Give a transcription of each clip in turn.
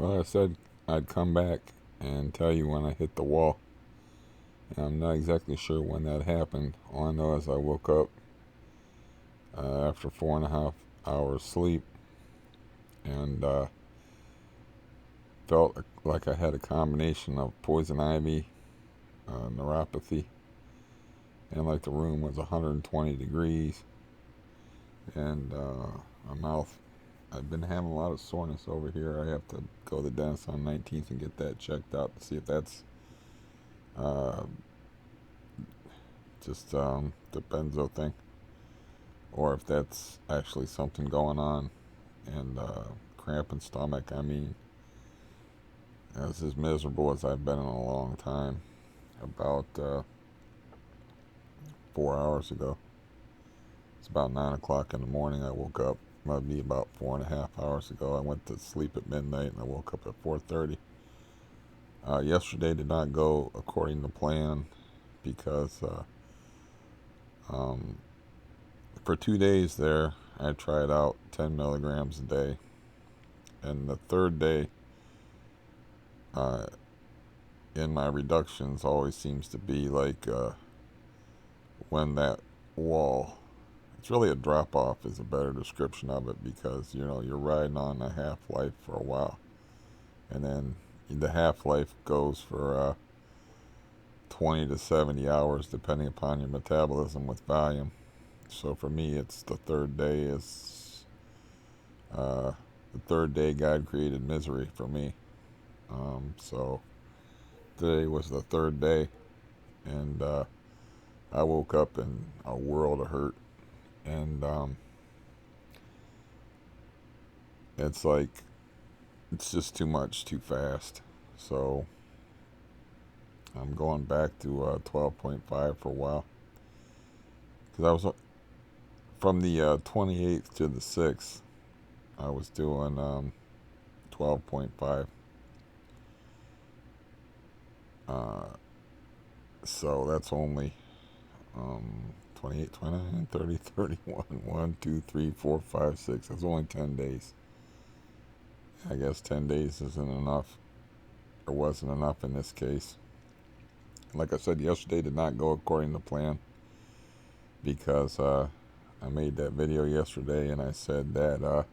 Well, I said I'd come back and tell you when I hit the wall. And I'm not exactly sure when that happened. All I know is I woke up after 4.5 hours sleep and felt like I had a combination of poison ivy, neuropathy, and like the room was 120 degrees. And my mouth, I've been having a lot of soreness over here. I have to go to the dentist on 19th and get that checked out to see if that's uh, just the benzo thing, or if that's actually something going on. And cramping stomach. I mean, it's as miserable as I've been in a long time. About 4 hours ago, it's about 9 o'clock in the morning. I woke up. Might be about 4.5 hours ago. I went to sleep at midnight and I woke up at 4:30. Yesterday did not go according to plan because um, for 2 days there, I tried out 10 milligrams a day, and the third day, uh, in my reductions, always seems to be like when that wall. It's really a drop off is a better description of it because you're riding on a half life for a while, and then the half life goes for 20 to 70 hours depending upon your metabolism with volume. So for me, it's the third day is uh, the third day God created misery for me. So today was the third day, and I woke up in a world of hurt, and it's like it's just too much, too fast. So I'm going back to 12.5 for a while because I was from the 28th to the 6th. I was doing 12.5. Uh, so that's only 28, 29, 30, 31, 1, 2, 3, 4, 5, 6. That's only 10 days. I guess 10 days isn't enough, or wasn't enough in this case. Like I said, yesterday did not go according to plan because I made that video yesterday and I said that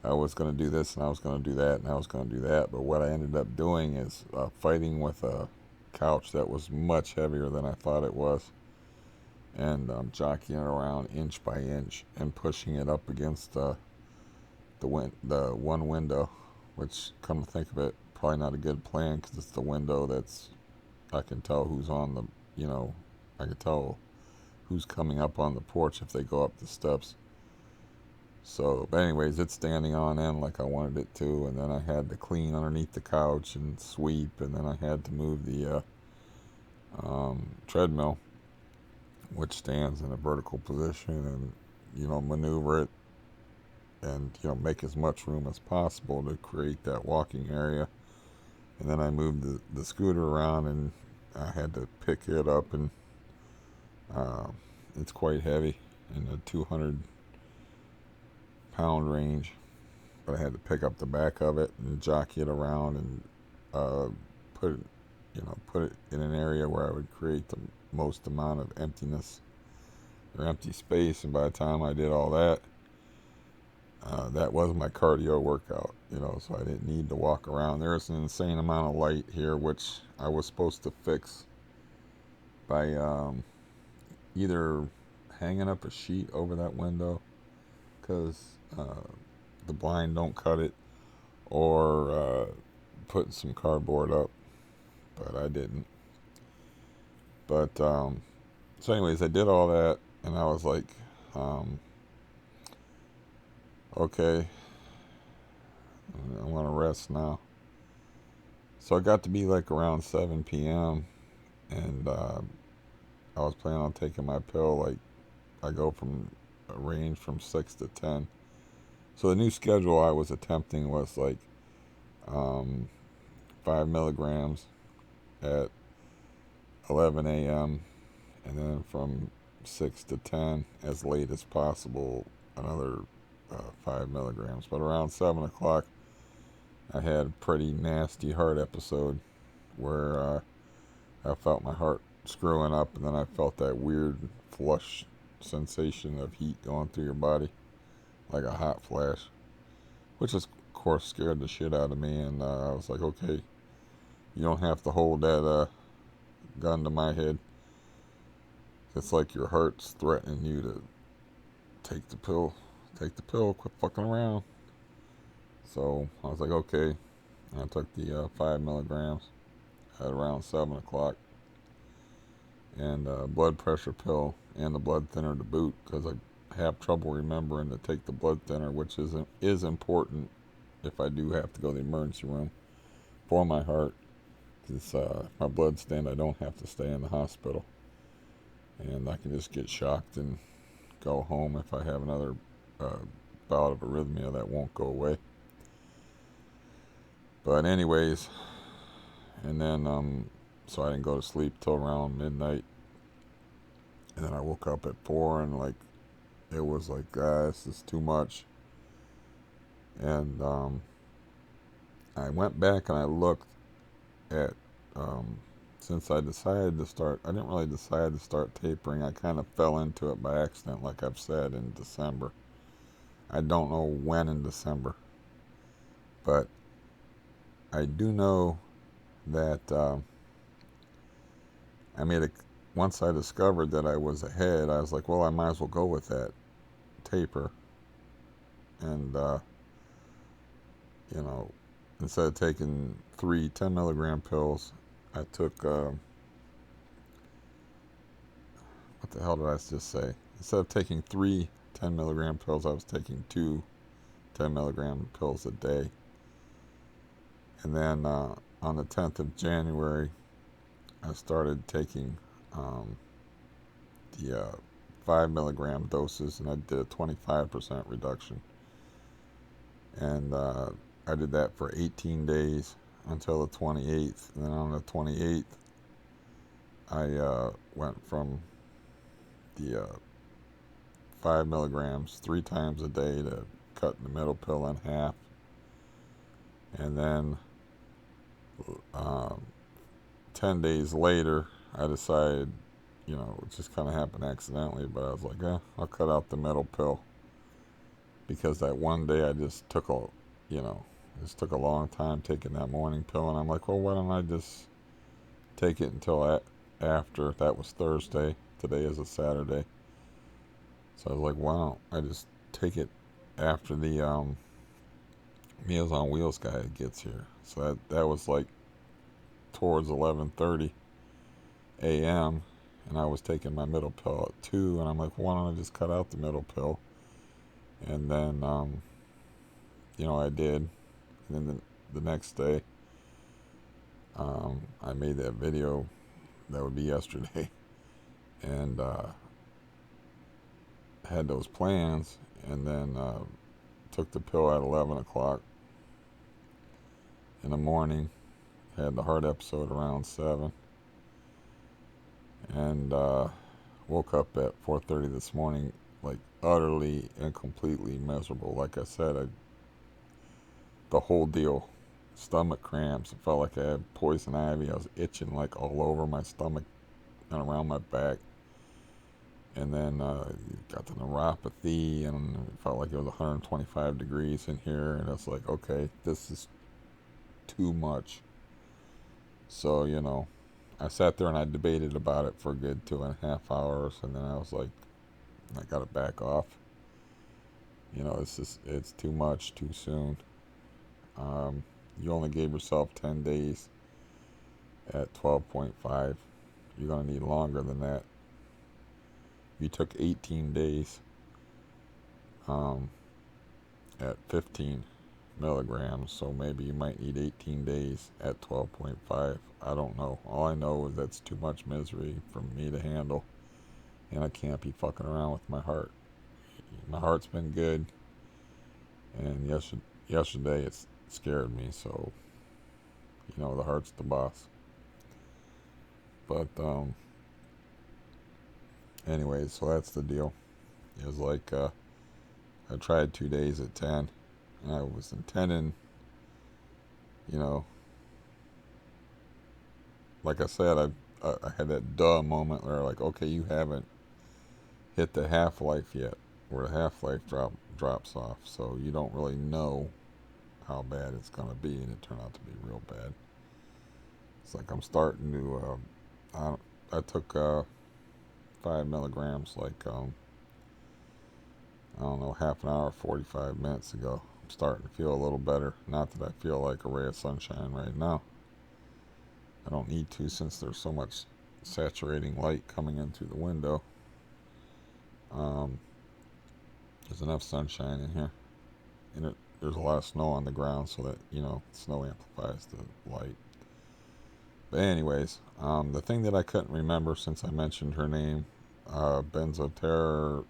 I was going to do this and I was going to do that and I was going to do that. But what I ended up doing is fighting with a couch that was much heavier than I thought it was, and jockeying it around inch by inch and pushing it up against the one window, which, come to think of it, probably not a good plan because it's the window that's I can tell who's on the I can tell who's coming up on the porch if they go up the steps. So, but anyways, it's standing on end like I wanted it to, and then I had to clean underneath the couch and sweep, and then I had to move the treadmill, which stands in a vertical position, and maneuver it, and make as much room as possible to create that walking area. And then I moved the scooter around, and I had to pick it up, and uh, it's quite heavy in the 200-pound range. But I had to pick up the back of it and jockey it around and put it, put it in an area where I would create the most amount of emptiness or empty space. And by the time I did all that, that was my cardio workout, so I didn't need to walk around. There's an insane amount of light here, which I was supposed to fix by either hanging up a sheet over that window because the blind don't cut it, or putting some cardboard up, but I didn't. But so anyways, I did all that, and I was like, okay, I want to rest now. So I got to be like around 7 p.m. and I was planning on taking my pill. Like, I go from a range from 6 to 10. So the new schedule I was attempting was like 5 milligrams at 11 a.m. and then from 6 to 10 as late as possible another 5 milligrams. But around 7 o'clock I had a pretty nasty heart episode where I felt my heart screwing up, and then I felt that weird flush sensation of heat going through your body, like a hot flash, which of course scared the shit out of me. And I was like, okay, you don't have to hold that gun to my head. It's like your heart's threatening you to take the pill. Take the pill, quit fucking around. So I was like, okay. And I took the 5 milligrams at around 7 o'clock, and blood pressure pill and the blood thinner to boot, because I have trouble remembering to take the blood thinner, which is important if I do have to go to the emergency room for my heart. Because if my blood's thin, I don't have to stay in the hospital, and I can just get shocked and go home if I have another bout of arrhythmia that won't go away. But anyways, and then so I didn't go to sleep till around midnight, and then I woke up at 4, and like it was like, this is too much. And I went back and I looked at since I decided to start. I didn't really decide to start tapering. I kind of fell into it by accident, like I've said, in December. I don't know when in December, but I do know that I made a. Once I discovered that I was ahead, I was like, well, I might as well go with that taper. And you know, instead of taking 3 10 milligram pills, I took what the hell did I just say? Instead of taking 3 10 milligram pills, I was taking 2 10 milligram pills a day. And then on the 10th of January, I started taking the 5 milligram doses, and I did a 25% reduction. And I did that for 18 days until the 28th. And then on the 28th, I went from the 5 milligrams 3 times a day to cutting the middle pill in half. And then 10 days later, I decided, it just kind of happened accidentally, but I was like, I'll cut out the middle pill. Because that one day I just took a long time taking that morning pill, and I'm like, well, why don't I just take it until after. That was Thursday. Today is a Saturday. So I was like, why don't I just take it after the Meals on Wheels guy gets here. So that was like towards 11:30 a.m. and I was taking my middle pill at 2, and I'm like, why don't I just cut out the middle pill? And then I did. And then the next day, I made that video. That would be yesterday. And had those plans, and then took the pill at 11 o'clock in the morning. Had the heart episode around 7. And woke up at 4:30 this morning, like utterly and completely miserable. Like I said, the whole deal. Stomach cramps. It felt like I had poison ivy. I was itching like all over my stomach and around my back. And then got the neuropathy, and it felt like it was 125 degrees in here. And I was like, okay, this is too much. So, I sat there and I debated about it for a good 2.5 hours. And then I was like, I got to back off. It's too much too soon. You only gave yourself 10 days at 12.5. You're going to need longer than that. You took 18 days at 15 milligrams, so maybe you might need 18 days at 12.5. I don't know. All I know is that's too much misery for me to handle, and I can't be fucking around with my heart. My heart's been good, and yesterday it scared me, so the heart's the boss. But anyways, so that's the deal. It was like I tried 2 days at 10, and I was intending You know, like I said, I had that duh moment where like, okay, you haven't hit the half-life yet, where the half-life drops off, so you don't really know how bad it's gonna be, and it turned out to be real bad. It's like I'm starting to. I took 5 milligrams like I don't know, half an hour, 45 minutes ago. I'm starting to feel a little better. Not that I feel like a ray of sunshine right now. I don't need to since there's so much saturating light coming in through the window. Um, there's enough sunshine in here, and there's a lot of snow on the ground, so that snow amplifies the light. But anyways, the thing that I couldn't remember since I mentioned her name, benzoterror,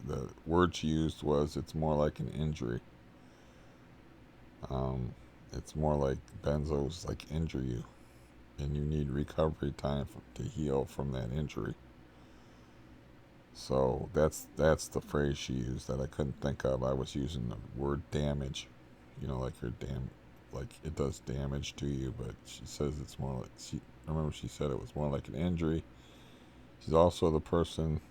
the word she used was it's more like an injury. Um, it's more like benzos like injure you, and you need recovery time to heal from that injury. So that's the phrase she used that I couldn't think of. I was using the word damage, like like it does damage to you, but she says it's more like I remember she said it was more like an injury. She's also the person.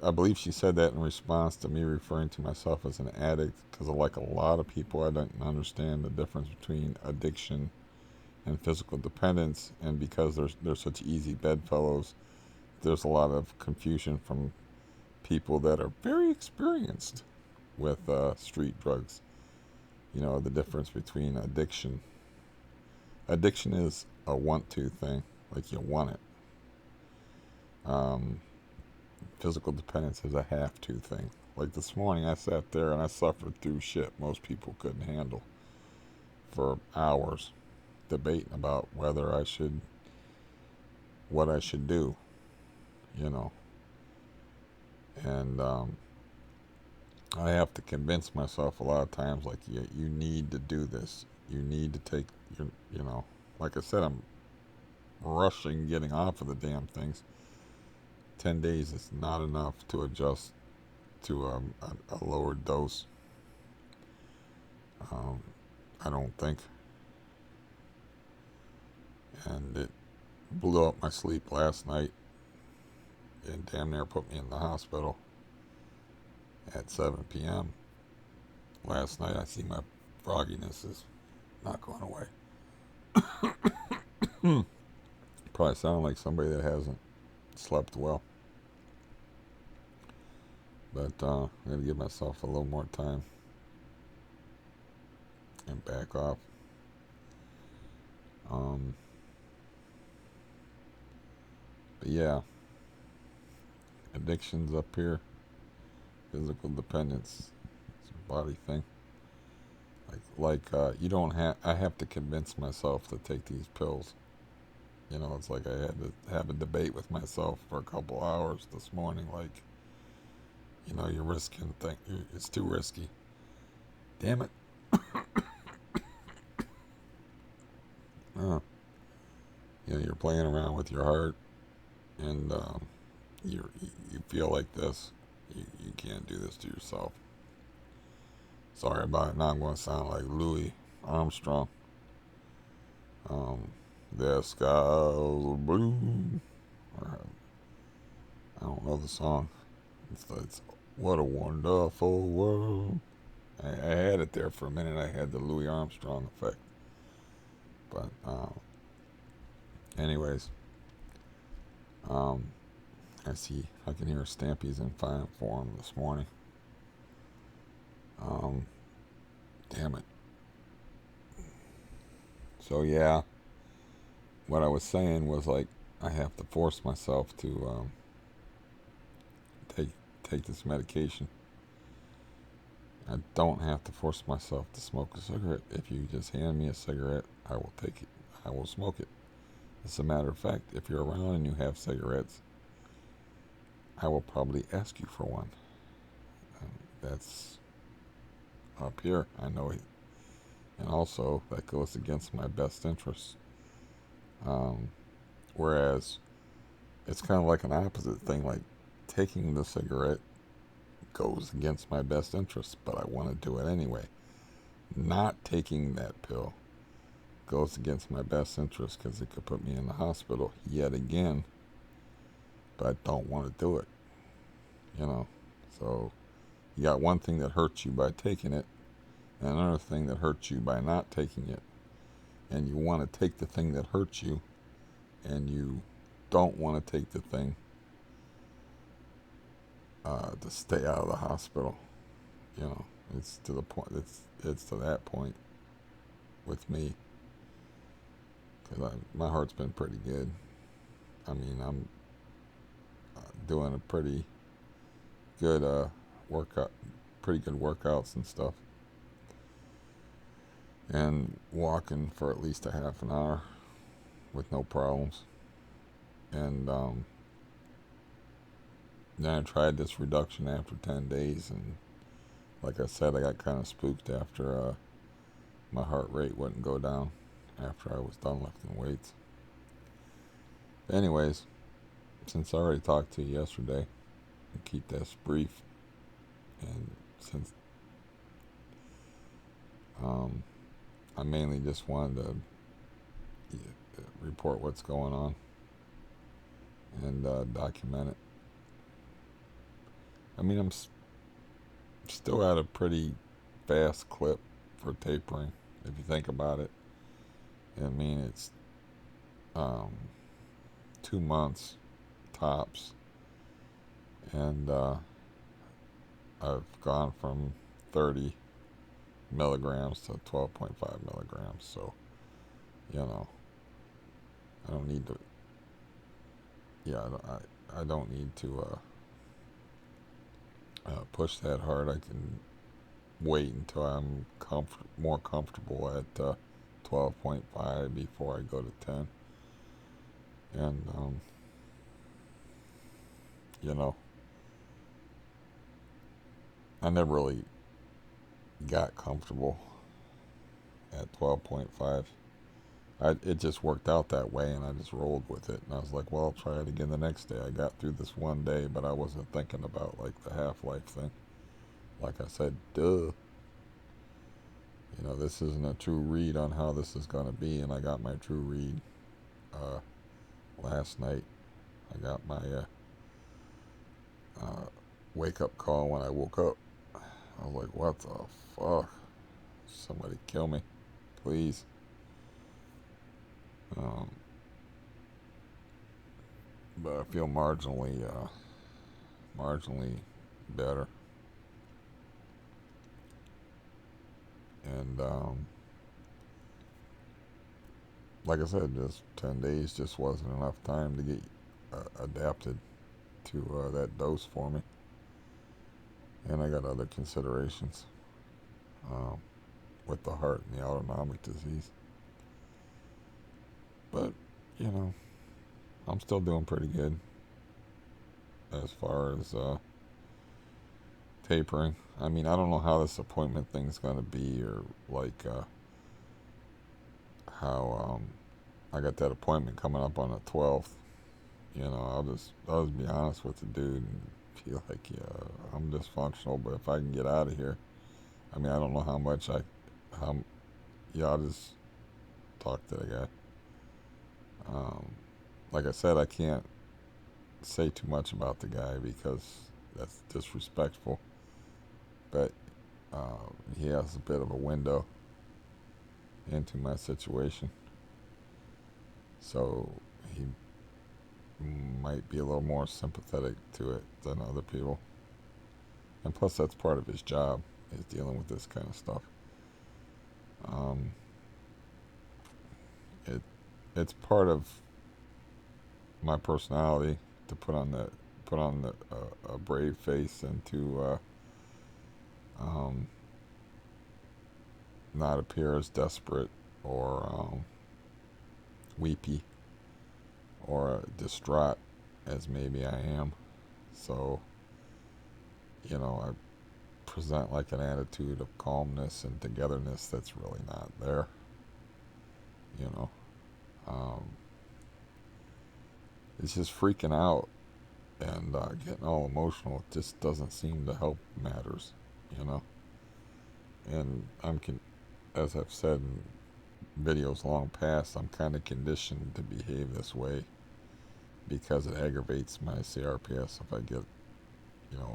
I believe she said that in response to me referring to myself as an addict, because like a lot of people, I don't understand the difference between addiction and physical dependence, and because they're such easy bedfellows, there's a lot of confusion from people that are very experienced with street drugs. The difference between addiction. Addiction is a want-to thing, like you want it. Um, Physical dependence is a have-to thing. Like this morning, I sat there and I suffered through shit most people couldn't handle for hours, debating about what I should do, you know. And I have to convince myself a lot of times, like, you need to do this. You need to take like I said, I'm rushing getting off of the damn things. 10 days is not enough to adjust to a lower dose. Um, I don't think. And it blew up my sleep last night and damn near put me in the hospital at 7 p.m. last night. I see my frogginess is not going away. Probably sound like somebody that hasn't slept well. But I'm going to give myself a little more time and back off. But yeah, addiction's up here. Physical dependence. It's a body thing. You don't have. I have to convince myself to take these pills. It's like I had to have a debate with myself for a couple hours this morning. Like, you're risking things. It's too risky. Damn it. You're playing around with your heart, and you feel like this. You can't do this to yourself. Sorry about it. Now I'm going to sound like Louis Armstrong. The skies are blue. I don't know the song. It's what a wonderful world. I had it there for a minute. I had the Louis Armstrong effect. But anyways, I can hear Stampy's in fine form this morning. Damn it. So yeah, what I was saying was like I have to force myself to take this medication. I don't have to force myself to smoke a cigarette. If you just hand me a cigarette, I will take it. I will smoke it. As a matter of fact, if you're around and you have cigarettes, I will probably ask you for one. That's up here. I know it. And also, that goes against my best interests. Whereas, it's kind of like an opposite thing. Like, taking the cigarette goes against my best interests, but I want to do it anyway. Not taking that pill goes against my best interest because it could put me in the hospital yet again, but I don't want to do it, you know. So you got one thing that hurts you by taking it, and another thing that hurts you by not taking it. And you want to take the thing that hurts you, and you don't want to take the thing to stay out of the hospital. You know, it's to the point. It's to that point with me, because my heart's been pretty good. I mean, I'm doing a pretty good workout, pretty good workouts and stuff, and walking for at least a half an hour with no problems. And then I tried this reduction after 10 days, and like I said, I got kind of spooked after my heart rate wouldn't go down after I was done lifting weights. But anyways, since I already talked to you yesterday, I'll keep this brief. And since I mainly just wanted to report what's going on and document it. I mean, I'm still at a pretty fast clip for tapering, if you think about it. I mean, it's 2 months tops, and I've gone from 30 milligrams to 12.5 milligrams. So, you know, I don't need to. Yeah, I don't need to push that hard. I can wait until I'm more comfortable at 12.5 before I go to 10. And you know, I never really got comfortable at 12.5. It just worked out that way, and I just rolled with it. And I was like, well, I'll try it again the next day. I got through this one day, but I wasn't thinking about like the half-life thing. Like I said, duh. You know, this isn't a true read on how this is going to be, and I got my true read last night. I got my wake-up call when I woke up. I was like, what the fuck? Somebody kill me, please. But I feel marginally better. And like I said, just 10 days just wasn't enough time to get adapted to that dose for me. And I got other considerations with the heart and the autonomic disease. But, you know, I'm still doing pretty good as far as tapering. I mean, I don't know how this appointment thing's going to be, or like how I got that appointment coming up on the 12th. You know, I'll just be honest with the dude and feel like, yeah, I'm dysfunctional, but if I can get out of here, I mean, I don't know how much I'll just talk to the guy. Like I said, I can't say too much about the guy because that's disrespectful, but he has a bit of a window into my situation, so he might be a little more sympathetic to it than other people, and plus that's part of his job, is dealing with this kind of stuff. It's part of my personality to put on a brave face and to not appear as desperate or weepy or distraught as maybe I am. So, you know, I present like an attitude of calmness and togetherness that's really not there. You know, it's just freaking out and getting all emotional. It just doesn't seem to help matters, you know. And as I've said in videos long past, I'm kind of conditioned to behave this way because it aggravates my CRPS if I get,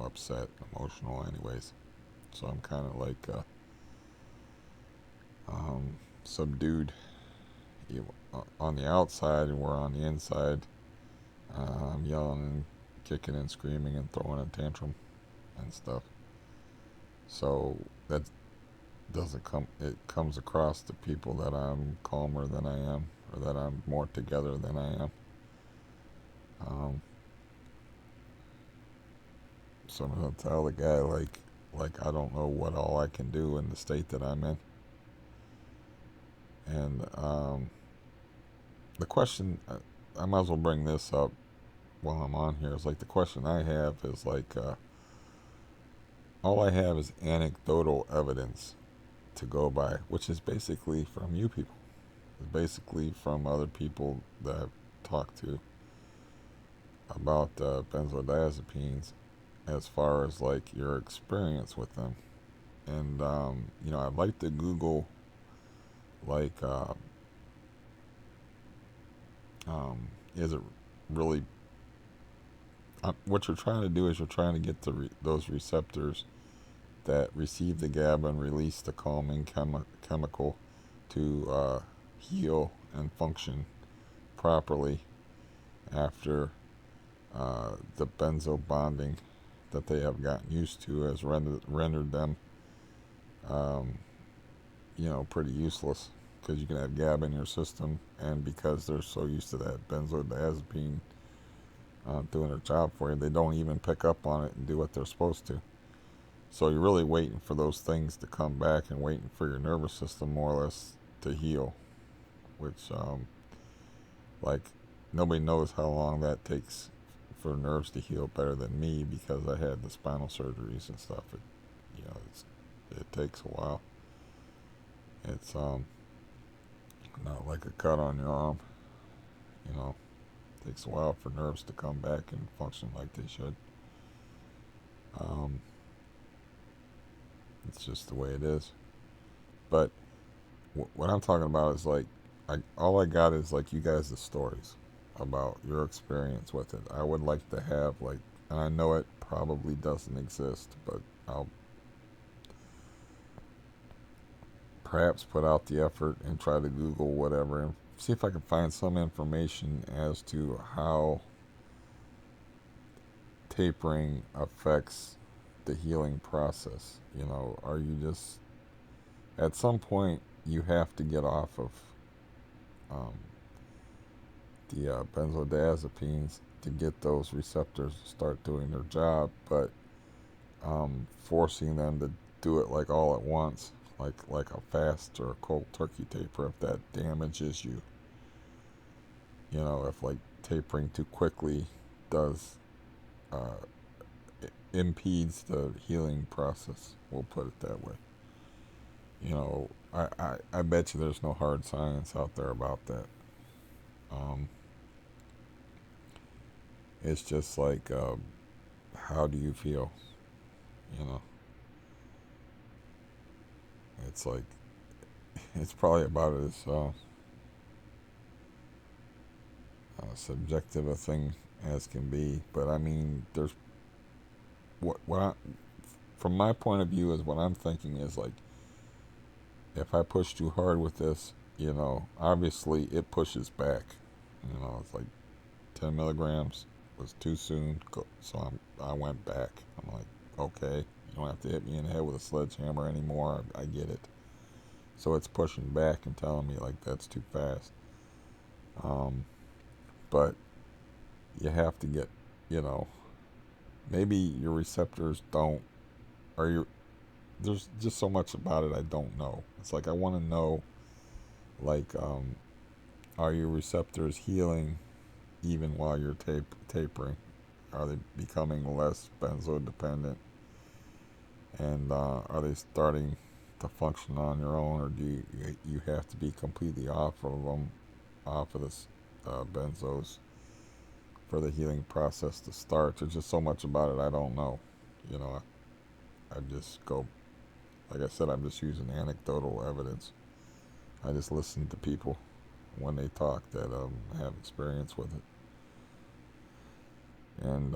upset, emotional, anyways. So I'm kind of like subdued on the outside, and we're on the inside. I'm yelling and kicking and screaming and throwing a tantrum and stuff. So that doesn't come. It comes across to people that I'm calmer than I am, or that I'm more together than I am. Um, so I'm gonna tell the guy like I don't know what all I can do in the state that I'm in. And the question, I might as well bring this up while I'm on here. Is like the question I have is like all I have is anecdotal evidence to go by, which is basically from you people. It's basically from other people that I've talked to about benzodiazepines, as far as like your experience with them. And I'd like to Google like is it really what you're trying to do is you're trying to get those receptors that receive the GABA and release the calming chemical to heal and function properly after the benzo bonding that they have gotten used to has rendered them, um, pretty useless, because you can have GABA in your system, and because they're so used to that benzodiazepine doing their job for you, they don't even pick up on it and do what they're supposed to. So you're really waiting for those things to come back and waiting for your nervous system more or less to heal, which, like, nobody knows how long that takes for nerves to heal better than me, because I had the spinal surgeries and stuff. It takes a while. It's not like a cut on your arm. It takes a while for nerves to come back and function like they should. Um, it's just the way it is. But what I'm talking about is like, all I got is like you guys' the stories about your experience with it. I would like to have like, and I know it probably doesn't exist, but I'll perhaps put out the effort and try to Google whatever and see if I can find some information as to how tapering affects the healing process. Are you just, at some point you have to get off of um, the benzodiazepines to get those receptors to start doing their job, but forcing them to do it like all at once, like a fast or a cold turkey taper, if that damages you, if like tapering too quickly does uh, impedes the healing process, we'll put it that way. I bet you there's no hard science out there about that. um, it's just like, how do you feel? you know it's like, it's probably about as subjective a thing as can be. But I mean, there's what I, from my point of view, is what I'm thinking is like, if I push too hard with this, obviously it pushes back. It's like 10 milligrams was too soon, so I went back. I'm like, okay, you don't have to hit me in the head with a sledgehammer anymore. I get it. So it's pushing back and telling me like that's too fast. But you have to get, you know, maybe your receptors don't, or your, there's just so much about it I don't know. It's like I want to know, like, are your receptors healing even while you're tapering? Are they becoming less benzodependent? And are they starting to function on your own, or do you have to be completely off of them, off of this benzos for the healing process to start? There's just so much about it I don't know. I just go, like I said, I'm just using anecdotal evidence I just listen to people when they talk that have experience with it. And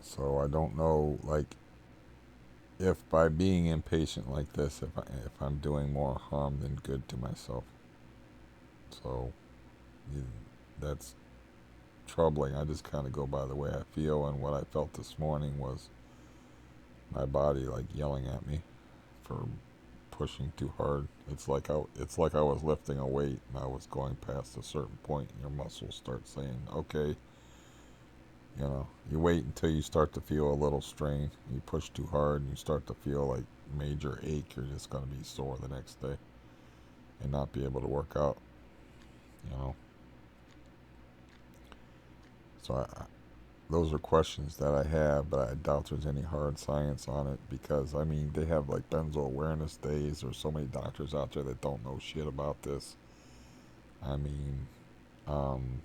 so I don't know, like, if by being impatient like this, if I'm doing more harm than good to myself. So yeah, that's troubling. I just kind of go by the way I feel, and what I felt this morning was my body like yelling at me for pushing too hard. It's like I was lifting a weight and I was going past a certain point, and your muscles start saying, "Okay, you wait until you start to feel a little strain. You push too hard, and you start to feel like major ache. You're just going to be sore the next day and not be able to work out." You know, so those are questions that I have, but I doubt there's any hard science on it because I mean they have like benzo awareness days. There's so many doctors out there that don't know shit about this. I mean, um,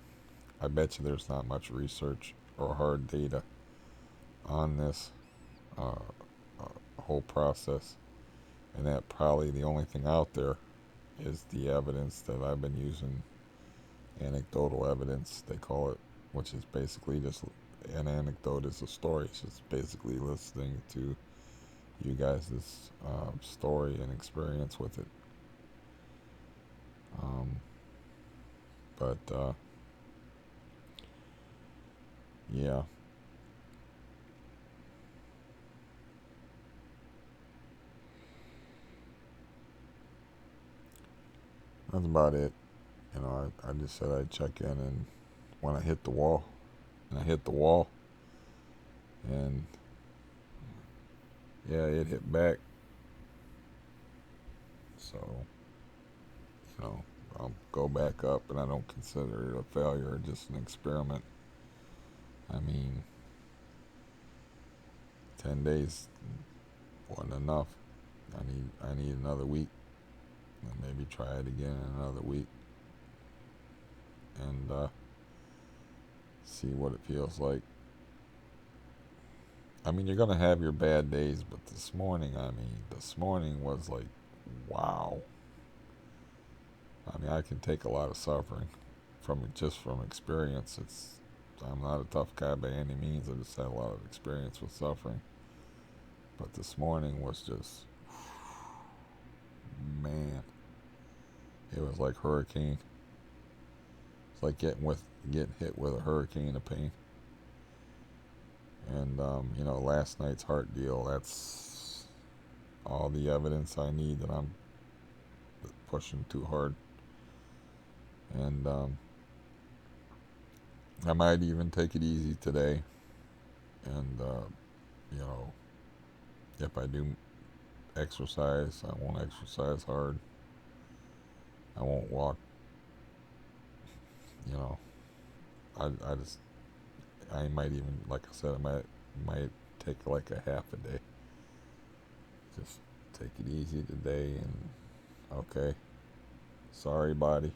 I bet you there's not much research or hard data on this uh, whole process, and that probably the only thing out there is the evidence that I've been using, anecdotal evidence they call it, which is basically just an anecdote is a story. It's just basically listening to you guys' story and experience with it. Um, but yeah, that's about it. I just said I'd check in, and when I hit the wall, and I hit the wall, and yeah, it hit back. So, you know, I'll go back up, and I don't consider it a failure, just an experiment. I mean, 10 days wasn't enough. I need another week, and maybe try it again in another week, and see what it feels like. I mean, you're gonna have your bad days, but this morning was like, wow. I mean, I can take a lot of suffering from experience. I'm not a tough guy by any means. I just had a lot of experience with suffering. But this morning was just, man, it was like hurricane. It's like getting hit with a hurricane of pain. And last night's heart deal. That's all the evidence I need that I'm pushing too hard. And I might even take it easy today. And you know, if I do exercise, I won't exercise hard. I won't walk. You know, I just I might even, like I said, I might take like a half a day. Just take it easy today, and okay, sorry, body.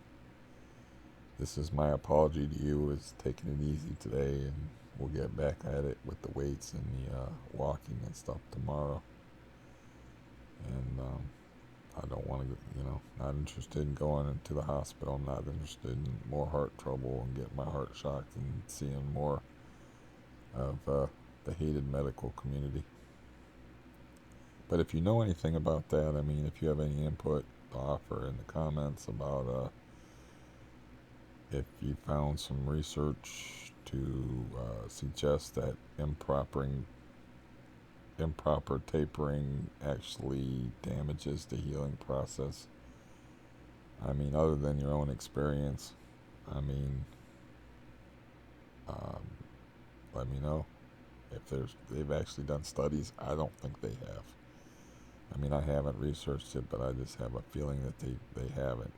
This is my apology to you. Is taking it easy today, and we'll get back at it with the weights and the walking and stuff tomorrow. And I don't want to, not interested in going into the hospital. I'm not interested in more heart trouble and getting my heart shocked and seeing more of the hated medical community. But if you know anything about that, I mean, if you have any input to offer in the comments about if you found some research to suggest that improper tapering actually damages the healing process. I mean, other than your own experience, I mean, um, let me know if they've actually done studies. I don't think they have. I mean, I haven't researched it, but I just have a feeling that they haven't.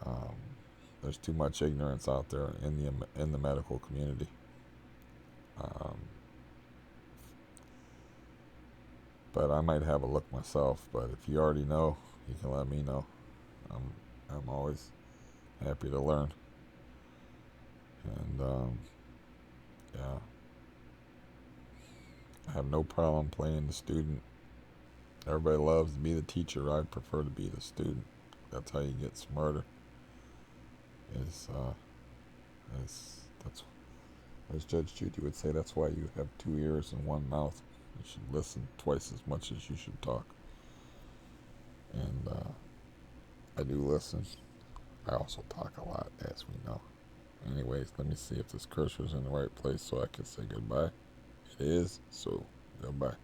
Um, there's too much ignorance out there in the medical community. Um, but I might have a look myself. But if you already know, you can let me know. I'm I'm always happy to learn. And yeah, I have no problem playing the student Everybody loves to be the teacher. I prefer to be the student. That's how you get smarter. Is that's as Judge Judy would say. That's why you have two ears and one mouth. You should listen twice as much as you should talk. And I do listen. I also talk a lot, as we know. Anyways, let me see if this cursor's in the right place so I can say goodbye. It is, so goodbye.